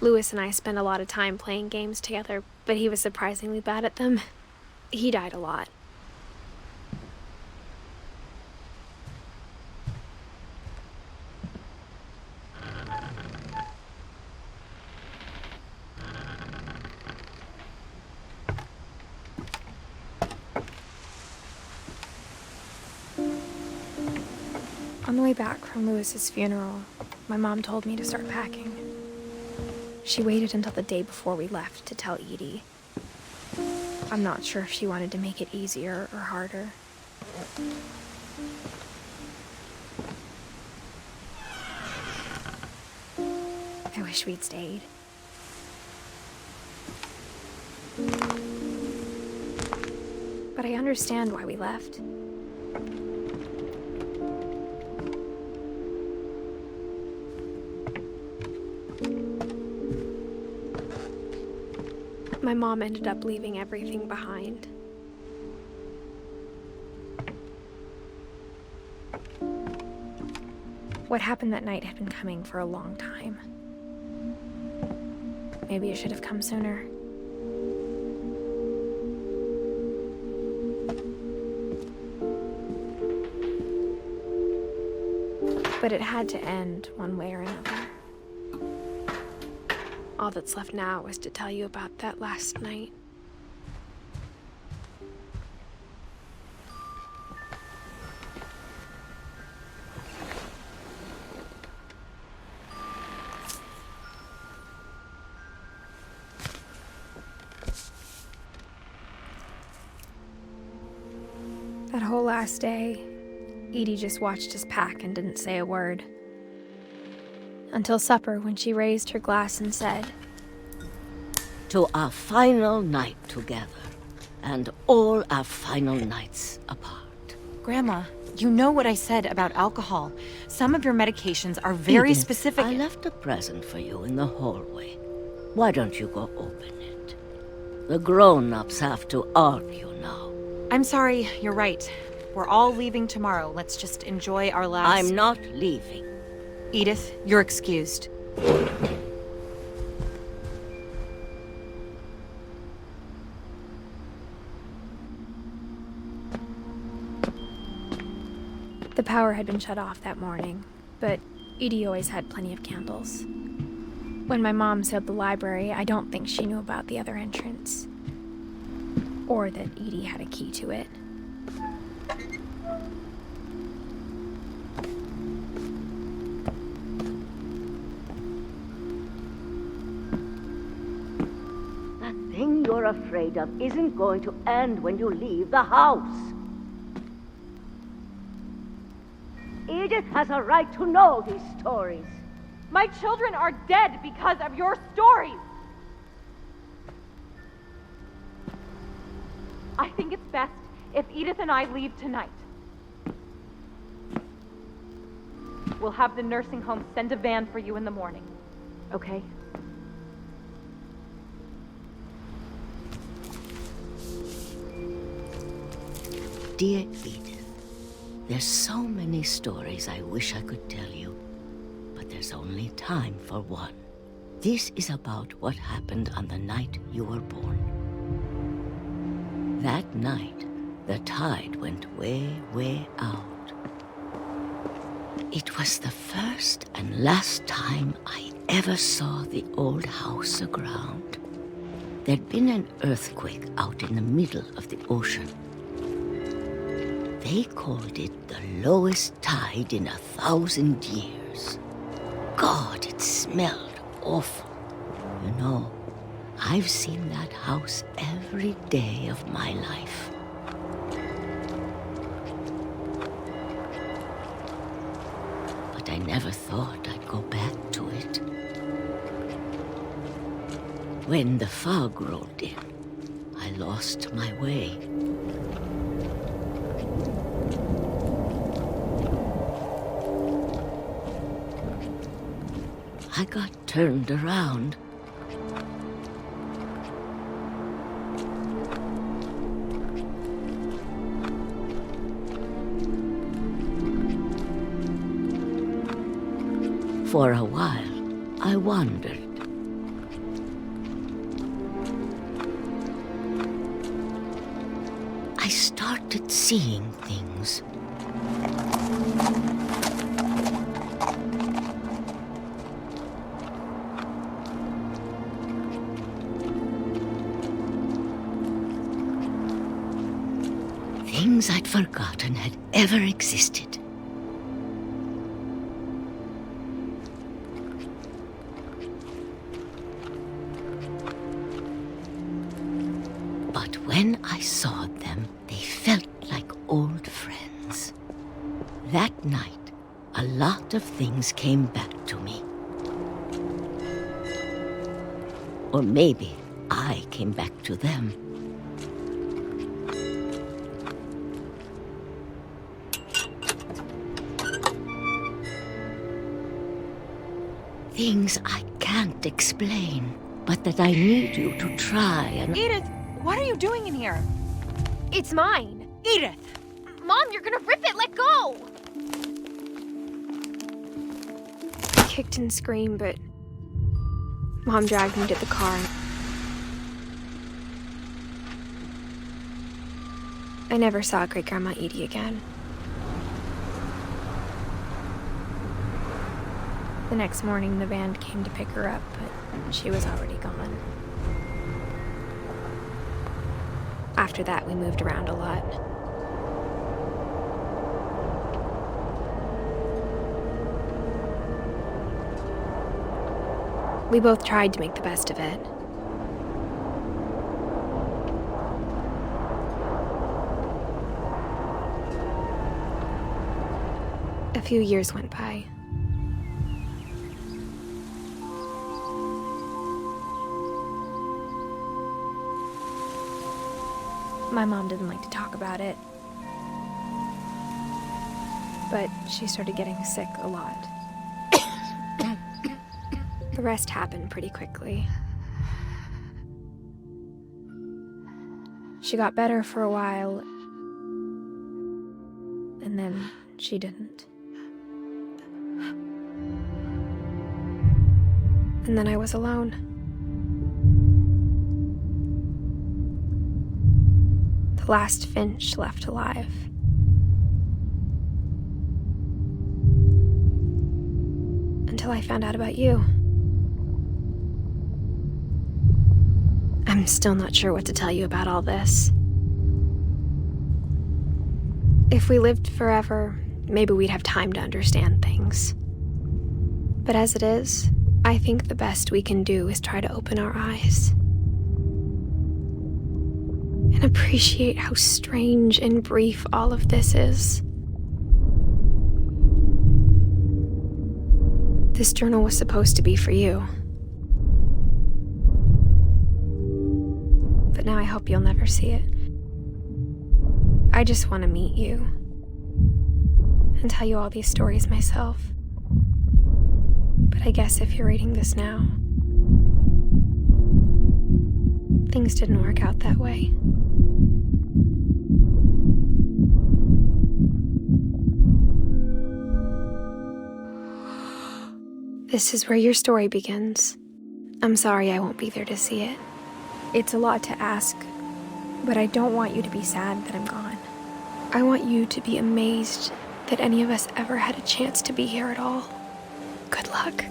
Lewis and I spent a lot of time playing games together, but he was surprisingly bad at them. He died a lot. On the way back from Lewis's funeral, my mom told me to start packing. She waited until the day before we left to tell Edie. I'm not sure if she wanted to make it easier or harder. I wish we'd stayed. But I understand why we left. My mom ended up leaving everything behind. What happened that night had been coming for a long time. Maybe it should have come sooner. But it had to end one way or another. All that's left now is to tell you about that last night. That whole last day, Edie just watched us pack and didn't say a word. Until supper, when she raised her glass and said, "To our final night together, and all our final nights apart." Grandma, you know what I said about alcohol. Some of your medications are very Edith, specific. I left a present for you in the hallway. Why don't you go open it? The grown-ups have to argue now. I'm sorry, you're right. We're all leaving tomorrow. Let's just enjoy our last... I'm not leaving. Edith, you're excused. The power had been shut off that morning, but Edie always had plenty of candles. When my mom sealed the library, I don't think she knew about the other entrance. Or that Edie had a key to it. That thing you're afraid of isn't going to end when you leave the house. Edith has a right to know these stories. My children are dead because of your stories! I think it's best if Edith and I leave tonight. We'll have the nursing home send a van for you in the morning, okay? Dear Edith, there's so many stories I wish I could tell you, but there's only time for one. This is about what happened on the night you were born. That night, the tide went way, way out. It was the first and last time I ever saw the old house aground. There'd been an earthquake out in the middle of the ocean. They called it the lowest tide in 1,000 years. God, it smelled awful. You know, I've seen that house every day of my life. But I never thought I'd go back to it. When the fog rolled in, I lost my way. I got turned around. For a while, I wandered. started seeing things. Things I'd forgotten had ever existed. But when I saw them, they felt like old friends. That night, a lot of things came back to me. Or maybe I came back to them. Things I can't explain, but that I need you to try and... Edith, what are you doing in here? It's mine. Edith! Mom, you're gonna rip it! Let go! I kicked and screamed, but Mom dragged me to the car. I never saw Great-Grandma Edie again. The next morning, the band came to pick her up, but she was already gone. After that, we moved around a lot. We both tried to make the best of it. A few years went by. My mom didn't like to talk about it, but she started getting sick a lot. The rest happened pretty quickly. She got better for a while, and then she didn't. And then I was alone. The last Finch left alive. Until I found out about you. I'm still not sure what to tell you about all this. If we lived forever, maybe we'd have time to understand things. But as it is, I think the best we can do is try to open our eyes. And appreciate how strange and brief all of this is. This journal was supposed to be for you. But now I hope you'll never see it. I just want to meet you and tell you all these stories myself. But I guess if you're reading this now, things didn't work out that way. This is where your story begins. I'm sorry I won't be there to see it. It's a lot to ask, but I don't want you to be sad that I'm gone. I want you to be amazed that any of us ever had a chance to be here at all. Good luck.